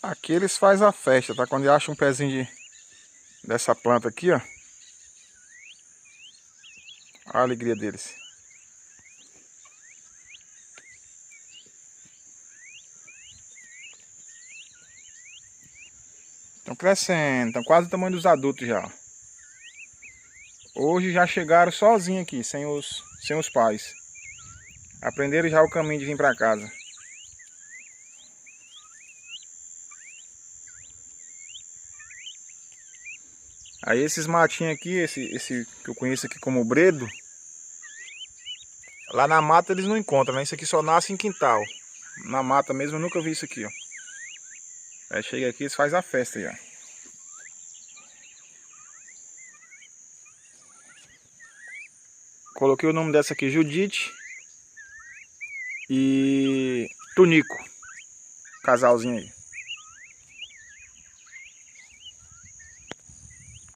Aqui eles fazem a festa, tá? Quando acham um pezinho dessa planta aqui, ó. Olha a alegria deles. Estão crescendo, estão quase o tamanho dos adultos já. Hoje já chegaram sozinhos aqui, sem os pais. Aprenderam já o caminho de vir para casa. Aí esses matinhos aqui, esse que eu conheço aqui como bredo, lá na mata eles não encontram, né? Isso aqui só nasce em quintal. Na mata mesmo eu nunca vi isso aqui, ó. Aí chega aqui e eles fazem a festa já. Coloquei o nome dessa aqui, Judite e Tunico. Casalzinho aí.